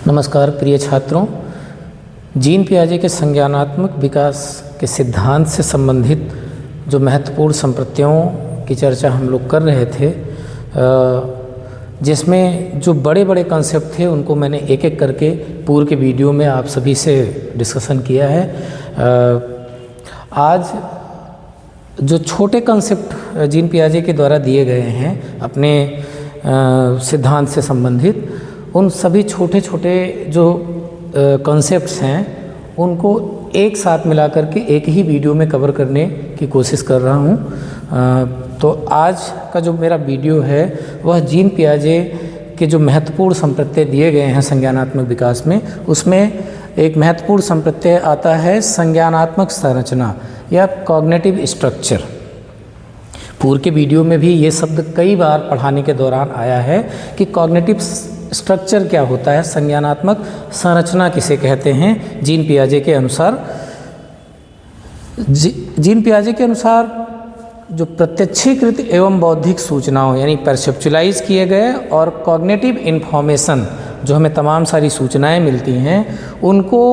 नमस्कार प्रिय छात्रों, जीन पियाजे के संज्ञानात्मक विकास के सिद्धांत से संबंधित जो महत्वपूर्ण संप्रत्तियों की चर्चा हम लोग कर रहे थे, जिसमें जो बड़े बड़े कंसेप्ट थे उनको मैंने एक एक करके पूर्व के वीडियो में आप सभी से डिस्कशन किया है। आज जो छोटे कंसेप्ट जीन पियाजे के द्वारा दिए गए हैं अपने सिद्धांत से संबंधित, उन सभी छोटे छोटे जो कॉन्सेप्ट्स हैं उनको एक साथ मिला करके एक ही वीडियो में कवर करने की कोशिश कर रहा हूँ। तो आज का जो मेरा वीडियो है वह जीन पियाजे के जो महत्वपूर्ण संप्रत्यय दिए गए हैं संज्ञानात्मक विकास में, उसमें एक महत्वपूर्ण संप्रत्यय आता है संज्ञानात्मक संरचना या कॉग्निटिव स्ट्रक्चर। पूर्व के वीडियो में भी ये शब्द कई बार पढ़ाने के दौरान आया है कि कॉग्निटिव स्ट्रक्चर क्या होता है, संज्ञानात्मक संरचना किसे कहते हैं। जीन पियाजे के अनुसार जीन पियाजे के अनुसार जो प्रत्यक्षीकृत एवं बौद्धिक सूचनाओं यानी परसेप्चुलाइज किए गए और कॉग्निटिव इन्फॉर्मेशन जो हमें तमाम सारी सूचनाएं मिलती हैं, उनको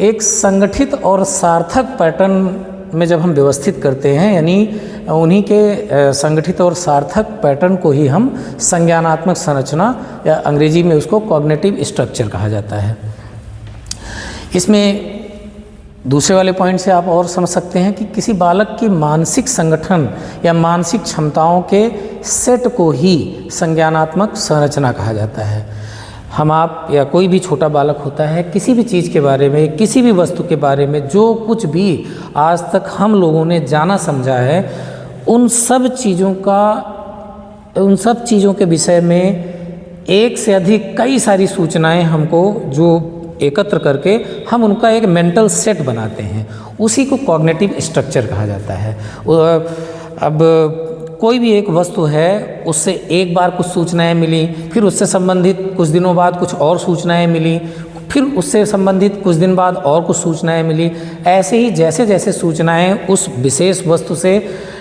एक संगठित और सार्थक पैटर्न में जब हम व्यवस्थित करते हैं, यानी उन्हीं के संगठित और सार्थक पैटर्न को ही हम संज्ञानात्मक संरचना या अंग्रेजी में उसको कॉग्निटिव स्ट्रक्चर कहा जाता है। इसमें दूसरे वाले पॉइंट से आप और समझ सकते हैं कि किसी बालक की मानसिक संगठन या मानसिक क्षमताओं के सेट को ही संज्ञानात्मक संरचना कहा जाता है। हम आप या कोई भी छोटा बालक होता है, किसी भी चीज़ के बारे में, किसी भी वस्तु के बारे में जो कुछ भी आज तक हम लोगों ने जाना समझा है, उन सब चीज़ों के विषय में एक से अधिक कई सारी सूचनाएं हमको जो एकत्र करके हम उनका एक मेंटल सेट बनाते हैं, उसी को कॉग्निटिव स्ट्रक्चर कहा जाता है। अब कोई भी एक वस्तु है, उससे एक बार कुछ सूचनाएं मिली, फिर उससे संबंधित कुछ दिनों बाद कुछ और सूचनाएं मिली, फिर उससे संबंधित कुछ दिन बाद और कुछ सूचनाएं मिली। ऐसे ही जैसे जैसे सूचनाएं उस विशेष वस्तु से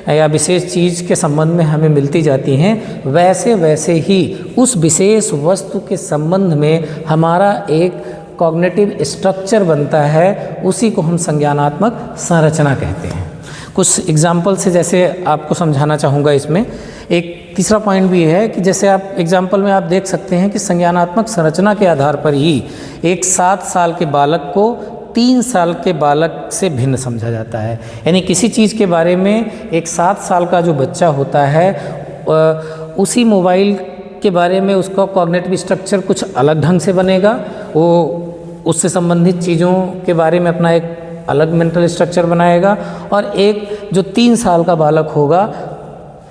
या विशेष चीज़ के संबंध में हमें मिलती जाती हैं, वैसे वैसे ही उस विशेष वस्तु के संबंध में हमारा एक कॉग्निटिव स्ट्रक्चर बनता है, उसी को हम संज्ञानात्मक संरचना कहते हैं। कुछ एग्जाम्पल से जैसे आपको समझाना चाहूँगा। इसमें एक तीसरा पॉइंट भी है कि जैसे आप एग्जाम्पल में आप देख सकते हैं कि संज्ञानात्मक संरचना के आधार पर ही एक 7 साल के बालक को 3 साल के बालक से भिन्न समझा जाता है। यानी किसी चीज़ के बारे में एक 7 साल का जो बच्चा होता है, उसी मोबाइल के बारे में उसका कॉग्निटिव स्ट्रक्चर कुछ अलग ढंग से बनेगा, वो उससे संबंधित चीज़ों के बारे में अपना एक अलग मेंटल स्ट्रक्चर बनाएगा, और एक जो 3 साल का बालक होगा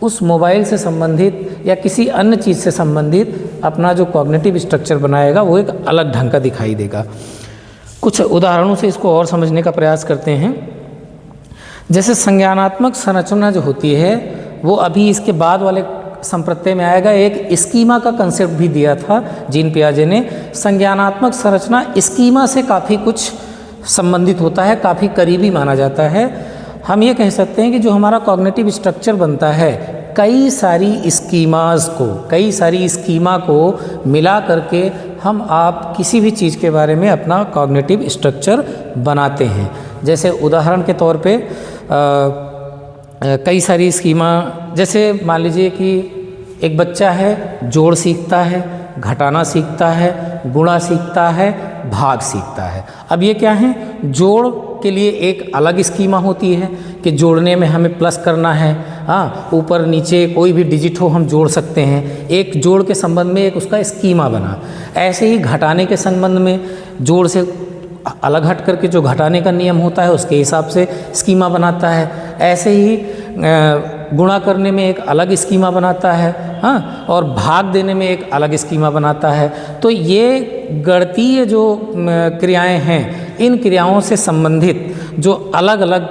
उस मोबाइल से संबंधित या किसी अन्य चीज़ से संबंधित अपना जो कॉग्निटिव स्ट्रक्चर बनाएगा वो एक अलग ढंग का दिखाई देगा। कुछ उदाहरणों से इसको और समझने का प्रयास करते हैं। जैसे संज्ञानात्मक संरचना जो होती है वो अभी इसके बाद वाले संप्रत्यय में आएगा। एक स्कीमा का कंसेप्ट भी दिया था जीन पियाजे ने। संज्ञानात्मक संरचना स्कीमा से काफ़ी कुछ संबंधित होता है, काफ़ी करीबी माना जाता है। हम ये कह सकते हैं कि जो हमारा कॉग्निटिव स्ट्रक्चर बनता है, कई सारी स्कीमा को मिला करके हम आप किसी भी चीज़ के बारे में अपना कॉग्निटिव स्ट्रक्चर बनाते हैं। जैसे उदाहरण के तौर पे कई सारी स्कीमा, जैसे मान लीजिए कि एक बच्चा है, जोड़ सीखता है, घटाना सीखता है, गुणा सीखता है, भाग सीखता है। अब ये क्या है? जोड़ के लिए एक अलग स्कीमा होती है कि जोड़ने में हमें प्लस करना है, हाँ, ऊपर नीचे कोई भी डिजिट हो हम जोड़ सकते हैं। एक जोड़ के संबंध में एक उसका स्कीमा बना। ऐसे ही घटाने के संबंध में जोड़ से अलग हट करके जो घटाने का नियम होता है उसके हिसाब से स्कीमा बनाता है। ऐसे ही गुणा करने में एक अलग स्कीमा बनाता है, हाँ, और भाग देने में एक अलग स्कीमा बनाता है। तो ये गणितीय जो क्रियाएं हैं, इन क्रियाओं से संबंधित जो अलग अलग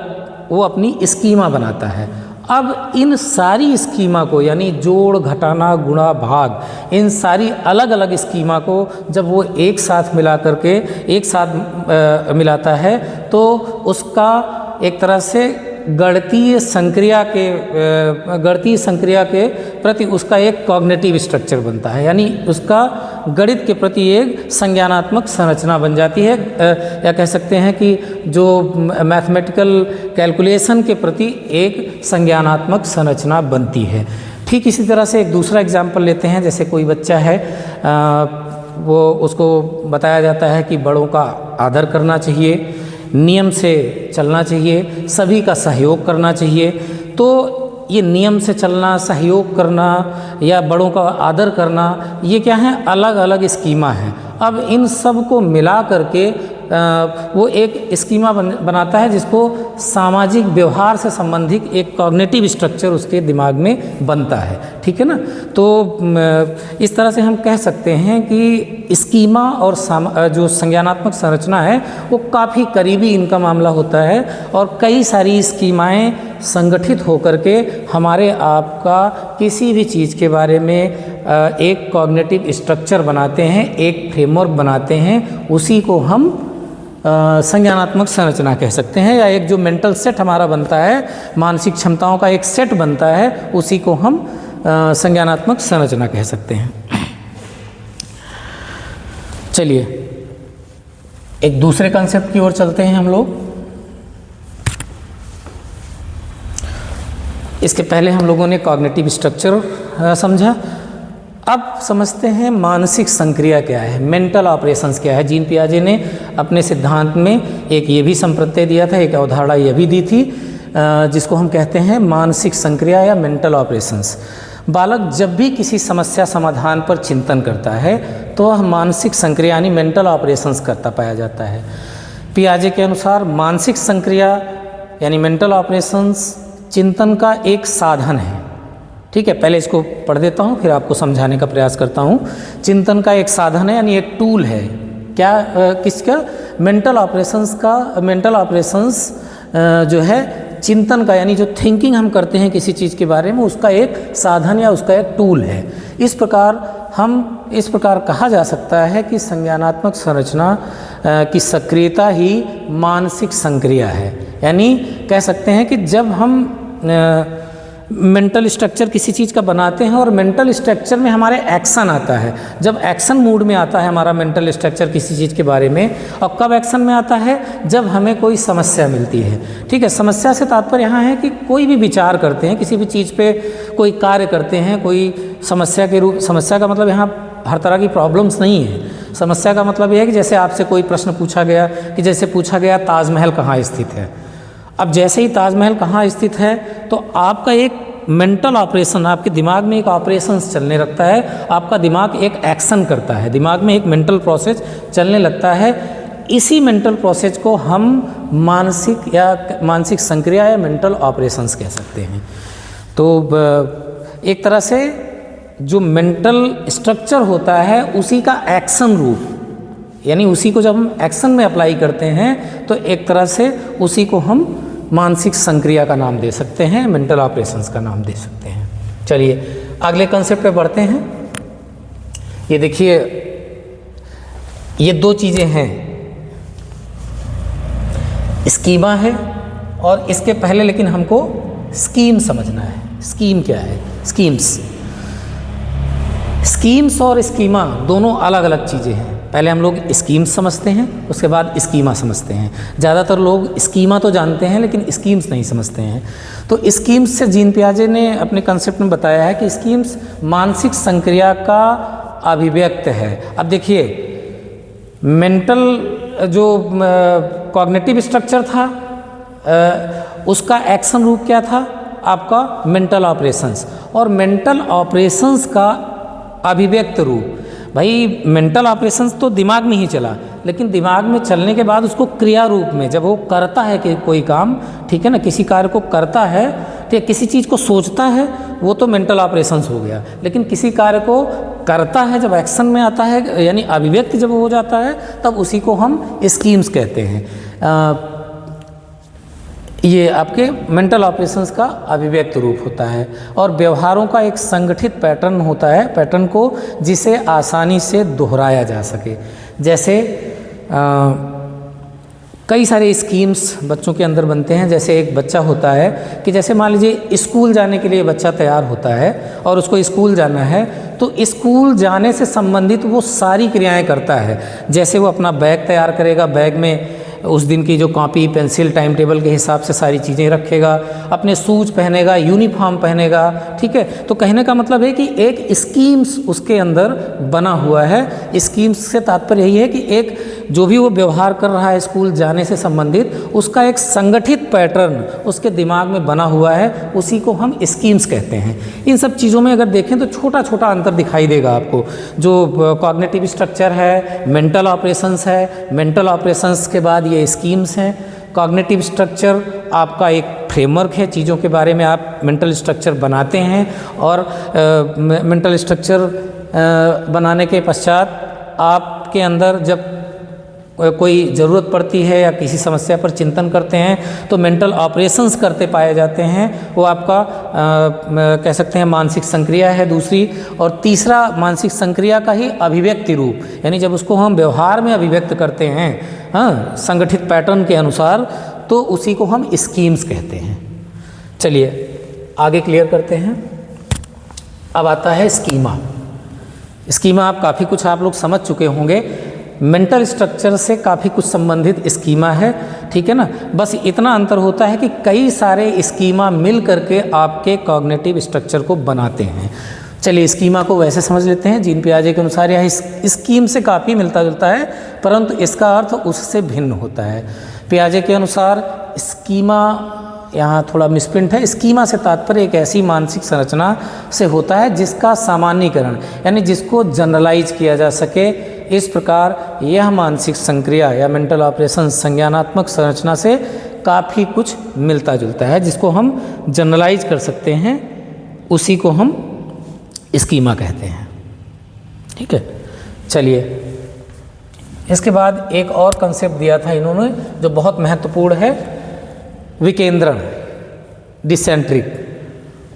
वो अपनी स्कीमा बनाता है। अब इन सारी स्कीमा को, यानी जोड़, घटाना, गुणा, भाग, इन सारी अलग अलग स्कीमा को जब वो एक साथ मिला करके एक साथ मिलाता है तो उसका एक तरह से गणितीय संक्रिया के प्रति उसका एक कॉग्निटिव स्ट्रक्चर बनता है, यानी उसका गणित के प्रति एक संज्ञानात्मक संरचना बन जाती है, या कह सकते हैं कि जो मैथमेटिकल कैलकुलेशन के प्रति एक संज्ञानात्मक संरचना बनती है। ठीक इसी तरह से एक दूसरा एग्जाम्पल लेते हैं। जैसे कोई बच्चा है, वो उसको बताया जाता है कि बड़ों का आदर करना चाहिए, नियम से चलना चाहिए, सभी का सहयोग करना चाहिए। तो ये नियम से चलना, सहयोग करना या बड़ों का आदर करना, ये क्या है, अलग अलग स्कीमा है। अब इन सब को मिला करके वो एक स्कीमा बनाता है जिसको सामाजिक व्यवहार से संबंधित एक कॉग्निटिव स्ट्रक्चर उसके दिमाग में बनता है। ठीक है ना। तो इस तरह से हम कह सकते हैं कि स्कीमा और जो संज्ञानात्मक संरचना है वो काफ़ी करीबी इनका मामला होता है, और कई सारी स्कीमाएं संगठित होकर के हमारे आपका किसी भी चीज़ के बारे में एक कॉग्निटिव स्ट्रक्चर बनाते हैं, एक फ्रेमवर्क बनाते हैं। उसी को हम संज्ञानात्मक संरचना कह सकते हैं, या एक जो मेंटल सेट हमारा बनता है, मानसिक क्षमताओं का एक सेट बनता है, उसी को हम संज्ञानात्मक संरचना कह सकते हैं। चलिए एक दूसरे कंसेप्ट की ओर चलते हैं हम लोग। इसके पहले हम लोगों ने कॉग्निटिव स्ट्रक्चर समझा, अब समझते हैं मानसिक संक्रिया क्या है, मेंटल ऑपरेशंस क्या है। जीन पियाजे ने अपने सिद्धांत में एक ये भी संप्रत्यय दिया था, एक अवधारणा यह भी दी थी, जिसको हम कहते हैं मानसिक संक्रिया या मेंटल ऑपरेशंस। बालक जब भी किसी समस्या समाधान पर चिंतन करता है तो वह मानसिक संक्रिया यानी मेंटल ऑपरेशंस करता पाया जाता है। पियाजे के अनुसार मानसिक संक्रिया यानी मेंटल ऑपरेशंस चिंतन का एक साधन है। ठीक है, पहले इसको पढ़ देता हूँ, फिर आपको समझाने का प्रयास करता हूँ। चिंतन का एक साधन है यानी एक टूल है। क्या किसका? मेंटल ऑपरेशंस का। मेंटल ऑपरेशंस जो है चिंतन का, यानी जो थिंकिंग हम करते हैं किसी चीज़ के बारे में, उसका एक साधन या उसका एक टूल है। इस प्रकार कहा जा सकता है कि संज्ञानात्मक संरचना की सक्रियता ही मानसिक संक्रिया है। यानी कह सकते हैं कि जब हम मेंटल स्ट्रक्चर किसी चीज़ का बनाते हैं और मेंटल स्ट्रक्चर में हमारे एक्शन आता है, जब एक्शन मूड में आता है हमारा मेंटल स्ट्रक्चर किसी चीज़ के बारे में, और कब एक्शन में आता है? जब हमें कोई समस्या मिलती है। ठीक है, समस्या से तात्पर्य यहाँ है कि कोई भी विचार करते हैं, किसी भी चीज़ पे कोई कार्य करते हैं, कोई समस्या के रूप, समस्या का मतलब यहाँ हर तरह की प्रॉब्लम्स नहीं है। समस्या का मतलब यह है कि जैसे आपसे कोई प्रश्न पूछा गया, कि जैसे पूछा गया ताजमहल कहाँ स्थित है। अब जैसे ही ताजमहल कहाँ स्थित है तो आपका एक मेंटल ऑपरेशन, आपके दिमाग में एक ऑपरेशंस चलने लगता है, आपका दिमाग एक एक्शन करता है, दिमाग में एक मेंटल प्रोसेस चलने लगता है। इसी मेंटल प्रोसेस को हम मानसिक संक्रिया या मेंटल ऑपरेशंस कह सकते हैं। तो एक तरह से जो मेंटल स्ट्रक्चर होता है उसी का एक्शन रूप, यानी उसी को जब हम एक्शन में अप्लाई करते हैं तो एक तरह से उसी को हम मानसिक संक्रिया का नाम दे सकते हैं, मेंटल ऑपरेशंस का नाम दे सकते हैं। चलिए अगले कंसेप्ट पे बढ़ते हैं। ये देखिए, ये दो चीज़ें हैं, स्कीमा है और इसके पहले लेकिन हमको स्कीम समझना है। स्कीम क्या है? स्कीम्स और स्कीमा दोनों अलग अलग चीज़ें हैं। पहले हम लोग स्कीम्स समझते हैं, उसके बाद स्कीमा समझते हैं। ज़्यादातर लोग स्कीमा तो जानते हैं लेकिन स्कीम्स नहीं समझते हैं। तो स्कीम्स से जीन पियाजे ने अपने कंसेप्ट में बताया है कि स्कीम्स मानसिक संक्रिया का अभिव्यक्त है। अब देखिए, मेंटल जो कॉग्निटिव स्ट्रक्चर था उसका एक्शन रूप क्या था? आपका मेंटल ऑपरेशंस। और मेंटल ऑपरेशंस का अभिव्यक्त रूप, भाई मेंटल ऑपरेशंस तो दिमाग में ही चला, लेकिन दिमाग में चलने के बाद उसको क्रिया रूप में जब वो करता है कि कोई काम, ठीक है ना, किसी कार्य को करता है, ठीक, किसी चीज़ को सोचता है, वो तो मेंटल ऑपरेशंस हो गया। लेकिन किसी कार्य को करता है, जब एक्शन में आता है, यानी अभिव्यक्त जब हो जाता है, तब उसी को हम स्कीम्स कहते हैं। ये आपके मेंटल ऑपरेशंस का अभिव्यक्त रूप होता है और व्यवहारों का एक संगठित पैटर्न होता है, पैटर्न को जिसे आसानी से दोहराया जा सके। जैसे कई सारे स्कीम्स बच्चों के अंदर बनते हैं। जैसे एक बच्चा होता है कि जैसे मान लीजिए स्कूल जाने के लिए बच्चा तैयार होता है और उसको स्कूल जाना है, तो स्कूल जाने से संबंधित वो सारी क्रियाएं करता है। जैसे वो अपना बैग तैयार करेगा, बैग में उस दिन की जो कॉपी पेंसिल टाइम टेबल के हिसाब से सारी चीज़ें रखेगा, अपने शूज पहनेगा, यूनिफॉर्म पहनेगा, ठीक है। तो कहने का मतलब है कि एक स्कीम्स उसके अंदर बना हुआ है। स्कीम्स से तात्पर्य यही है कि एक जो भी वो व्यवहार कर रहा है स्कूल जाने से संबंधित, उसका एक संगठित पैटर्न उसके दिमाग में बना हुआ है, उसी को हम स्कीम्स कहते हैं। इन सब चीज़ों में अगर देखें तो छोटा छोटा अंतर दिखाई देगा आपको। जो कॉग्निटिव स्ट्रक्चर है, मेंटल ऑपरेशंस है, मेंटल ऑपरेशंस के बाद ये स्कीम्स हैं। कॉग्निटिव स्ट्रक्चर आपका एक फ्रेमवर्क है, चीज़ों के बारे में आप मेंटल स्ट्रक्चर बनाते हैं और मेंटल स्ट्रक्चर बनाने के पश्चात आपके अंदर जब कोई ज़रूरत पड़ती है या किसी समस्या पर चिंतन करते हैं तो मेंटल ऑपरेशंस करते पाए जाते हैं। वो आपका कह सकते हैं मानसिक संक्रिया है दूसरी। और तीसरा मानसिक संक्रिया का ही अभिव्यक्ति रूप, यानी जब उसको हम व्यवहार में अभिव्यक्त करते हैं, हाँ, संगठित पैटर्न के अनुसार, तो उसी को हम स्कीम्स कहते हैं। चलिए आगे क्लियर करते हैं। अब आता है स्कीमा। स्कीमा आप काफ़ी कुछ आप लोग समझ चुके होंगे। मेंटल स्ट्रक्चर से काफ़ी कुछ संबंधित स्कीमा है, ठीक है ना। बस इतना अंतर होता है कि कई सारे स्कीमा मिल करके आपके कॉग्निटिव स्ट्रक्चर को बनाते हैं। चलिए स्कीमा को वैसे समझ लेते हैं। जीन पियाजे के अनुसार यह स्कीम से काफ़ी मिलता जुलता है, परंतु इसका अर्थ उससे भिन्न होता है। पियाजे के अनुसार स्कीमा, यहाँ थोड़ा मिसप्रिंट है, स्कीमा से तात्पर्य एक ऐसी मानसिक संरचना से होता है जिसका सामान्यीकरण, यानी जिसको जनरलाइज किया जा सके। इस प्रकार यह मानसिक संक्रिया या मेंटल ऑपरेशन संज्ञानात्मक संरचना से काफ़ी कुछ मिलता जुलता है, जिसको हम जनरलाइज कर सकते हैं, उसी को हम स्कीमा कहते हैं, ठीक है। चलिए इसके बाद एक और कंसेप्ट दिया था इन्होंने जो बहुत महत्वपूर्ण है, विकेंद्रण, डिसेंट्रिक।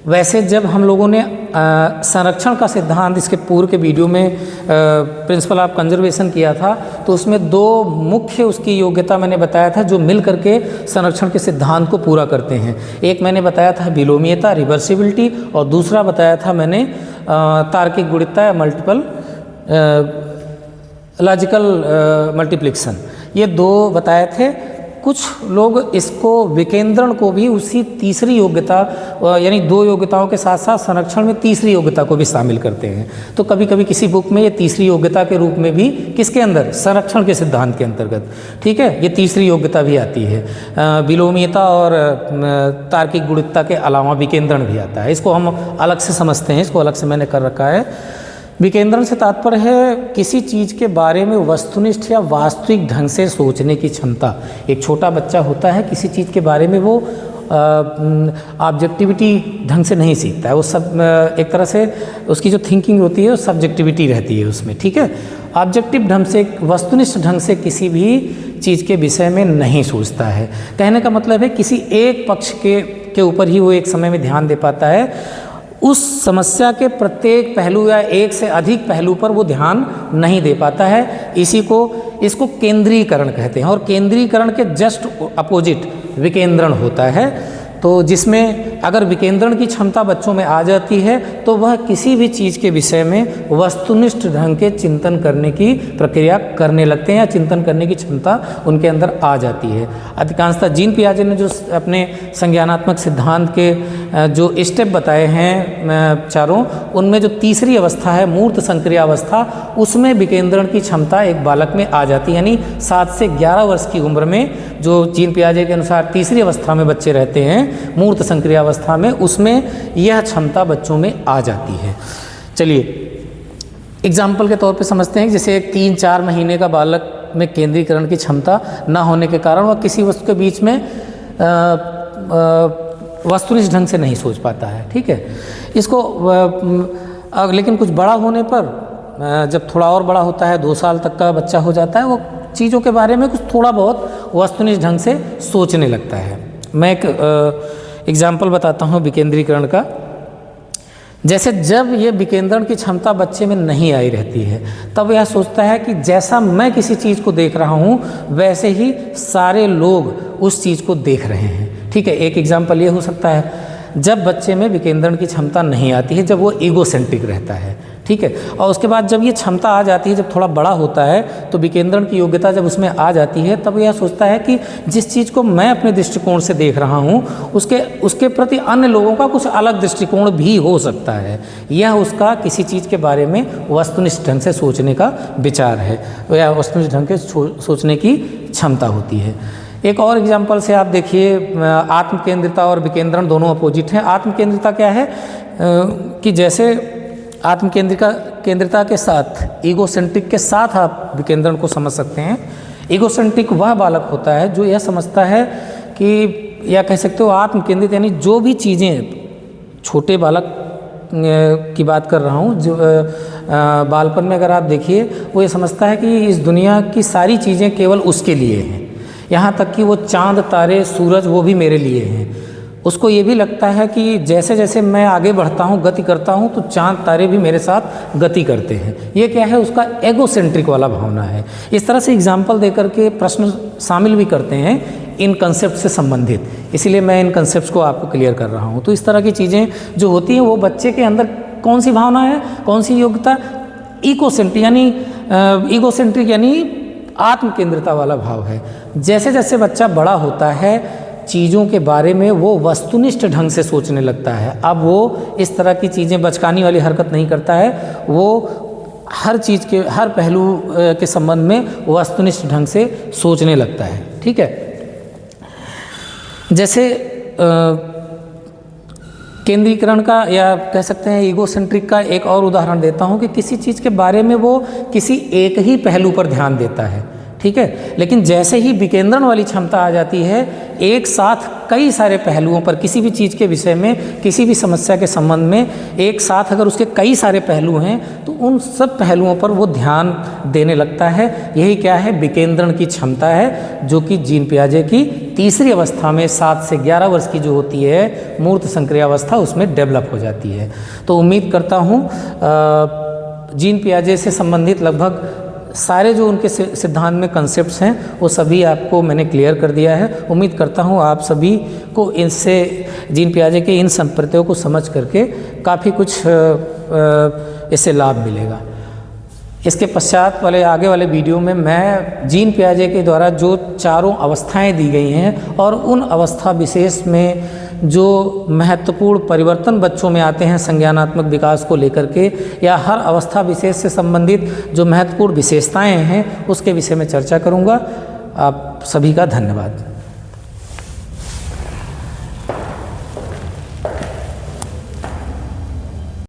वैसे जब हम लोगों ने संरक्षण का सिद्धांत इसके पूर्व के वीडियो में प्रिंसिपल ऑफ कंजर्वेशन किया था, तो उसमें दो मुख्य उसकी योग्यता मैंने बताया था जो मिल करके संरक्षण के सिद्धांत को पूरा करते हैं। एक मैंने बताया था विलोमीयता, रिवर्सिबिलिटी, और दूसरा बताया था मैंने तार्किक गुणितता या मल्टीपल लॉजिकल मल्टीप्लिकेशन। ये दो बताए थे। कुछ लोग इसको विकेंद्रण को भी उसी तीसरी योग्यता, यानी दो योग्यताओं के साथ साथ संरक्षण में तीसरी योग्यता को भी शामिल करते हैं। तो कभी कभी किसी बुक में ये तीसरी योग्यता के रूप में भी, किसके अंदर, संरक्षण के सिद्धांत के अंतर्गत, ठीक है, ये तीसरी योग्यता भी आती है। विलोमीयता और तार्किक गुणितता के अलावा विकेंद्रण भी आता है। इसको हम अलग से समझते हैं, इसको अलग से मैंने कर रखा है। विकेंद्रण से तात्पर्य है किसी चीज़ के बारे में वस्तुनिष्ठ या वास्तविक ढंग से सोचने की क्षमता। एक छोटा बच्चा होता है, किसी चीज़ के बारे में वो ऑब्जेक्टिविटी ढंग से नहीं सीखता है, वो सब एक तरह से उसकी जो थिंकिंग होती है वो सब्जेक्टिविटी रहती है उसमें, ठीक है। ऑब्जेक्टिव ढंग से, वस्तुनिष्ठ ढंग से किसी भी चीज़ के विषय में नहीं सोचता है। कहने का मतलब है किसी एक पक्ष के ऊपर ही वो एक समय में ध्यान दे पाता है। उस समस्या के प्रत्येक पहलू या एक से अधिक पहलू पर वो ध्यान नहीं दे पाता है। इसको केंद्रीकरण कहते हैं। और केंद्रीकरण के जस्ट अपोजिट विकेंद्रण होता है। तो जिसमें अगर विकेंद्रण की क्षमता बच्चों में आ जाती है तो वह किसी भी चीज़ के विषय में वस्तुनिष्ठ ढंग के चिंतन करने की प्रक्रिया करने लगते हैं, या चिंतन करने की क्षमता उनके अंदर आ जाती है। अधिकांशतः जीन पियाजे ने जो अपने संज्ञानात्मक सिद्धांत के जो स्टेप बताए हैं चारों, उनमें जो तीसरी अवस्था है मूर्त संक्रिया अवस्था, उसमें विकेंद्रण की क्षमता एक बालक में आ जाती है। यानी 7 से 11 वर्ष की उम्र में जो जीन पियाजे के अनुसार तीसरी अवस्था में बच्चे रहते हैं, मूर्त संक्रिया अवस्था में, उसमें यह क्षमता बच्चों में आ जाती है। चलिए एग्जाम्पल के तौर पे समझते हैं। जैसे एक 3-4 महीने का बालक में केंद्रीकरण की क्षमता न होने के कारण वह किसी वस्तु के बीच में वस्तुनिष्ठ ढंग से नहीं सोच पाता है, ठीक है। इसको लेकिन कुछ बड़ा होने पर, जब थोड़ा और बड़ा होता है, 2 साल तक का बच्चा हो जाता है, वो चीज़ों के बारे में कुछ थोड़ा बहुत वस्तुनिष्ठ ढंग से सोचने लगता है। मैं एक एग्जाम्पल बताता हूँ विकेंद्रीकरण का। जैसे जब ये विकेंद्रण की क्षमता बच्चे में नहीं आई रहती है, तब यह सोचता है कि जैसा मैं किसी चीज़ को देख रहा हूँ वैसे ही सारे लोग उस चीज़ को देख रहे हैं। ठीक है, एक एग्जाम्पल ये हो सकता है जब बच्चे में विकेंद्रण की क्षमता नहीं आती है, जब वो ईगोसेंट्रिक रहता है। ठीक है, और उसके बाद जब ये क्षमता आ जाती है, जब थोड़ा बड़ा होता है, तो विकेंद्रण की योग्यता जब उसमें आ जाती है, तब यह सोचता है कि जिस चीज़ को मैं अपने दृष्टिकोण से देख रहा हूँ उसके प्रति अन्य लोगों का कुछ अलग दृष्टिकोण भी हो सकता है। यह उसका किसी चीज़ के बारे में वस्तुनिष्ठ ढंग से सोचने का विचार है, या वस्तुनिष्ठ ढंग से सोचने की क्षमता होती है। एक और एग्जाम्पल से आप देखिए, आत्मकेंद्रिता और विकेंद्रण दोनों अपोजिट हैं। आत्मकेंद्रिता क्या है कि जैसे केंद्रिता के साथ, ईगोसेंट्रिक के साथ आप विकेंद्रण को समझ सकते हैं। ईगोसेंट्रिक वह बालक होता है जो यह समझता है कि, या कह सकते हो आत्मकेंद्रित, यानी जो भी चीज़ें, छोटे बालक की बात कर रहा हूँ, जो बालपन में अगर आप देखिए, वो ये समझता है कि इस दुनिया की सारी चीज़ें केवल उसके लिए हैं, यहाँ तक कि वो चाँद, तारे, सूरज, वो भी मेरे लिए हैं। उसको ये भी लगता है कि जैसे जैसे मैं आगे बढ़ता हूँ, गति करता हूँ, तो चाँद तारे भी मेरे साथ गति करते हैं। ये क्या है, उसका एगोसेंट्रिक वाला भावना है। इस तरह से एग्जाम्पल देकर के प्रश्न शामिल भी करते हैं इन कंसेप्ट से संबंधित, इसीलिए मैं इन कंसेप्ट को आपको क्लियर कर रहा हूँ। तो इस तरह की चीज़ें जो होती हैं, वो बच्चे के अंदर कौन सी भावना है, कौन सी योग्यता, ईगोसेंट्रिक यानी आत्मकेंद्रिता वाला भाव है। जैसे जैसे बच्चा बड़ा होता है, चीज़ों के बारे में वो वस्तुनिष्ठ ढंग से सोचने लगता है। अब वो इस तरह की चीज़ें, बचकानी वाली हरकत नहीं करता है, वो हर चीज़ के, हर पहलू के संबंध में वस्तुनिष्ठ ढंग से सोचने लगता है। ठीक है, जैसे केंद्रीकरण का, या कह सकते हैं ईगोसेंट्रिक का एक और उदाहरण देता हूँ कि किसी चीज़ के बारे में वो किसी एक ही पहलू पर ध्यान देता है। ठीक है, लेकिन जैसे ही विकेंद्रण वाली क्षमता आ जाती है, एक साथ कई सारे पहलुओं पर, किसी भी चीज़ के विषय में, किसी भी समस्या के संबंध में एक साथ अगर उसके कई सारे पहलू हैं, तो उन सब पहलुओं पर वो ध्यान देने लगता है। यही क्या है, विकेंद्रण की क्षमता है, जो कि जीन पियाजे की तीसरी अवस्था में 7 से 11 वर्ष की जो होती है मूर्त संक्रिया अवस्था, उसमें डेवलप हो जाती है। तो उम्मीद करता हूँ जीन पियाजे से संबंधित लगभग सारे जो उनके सिद्धांत में कंसेप्ट्स हैं, वो सभी आपको मैंने क्लियर कर दिया है। उम्मीद करता हूँ आप सभी को इनसे, जीन पियाजे के इन संप्रत्यों को समझ करके काफ़ी कुछ इससे लाभ मिलेगा। इसके पश्चात वाले, आगे वाले वीडियो में मैं जीन पियाजे के द्वारा जो चारों अवस्थाएं दी गई हैं, और उन अवस्था विशेष में जो महत्वपूर्ण परिवर्तन बच्चों में आते हैं संज्ञानात्मक विकास को लेकर के, या हर अवस्था विशेष से संबंधित जो महत्वपूर्ण विशेषताएं हैं, उसके विषय में चर्चा करूंगा। आप सभी का धन्यवाद।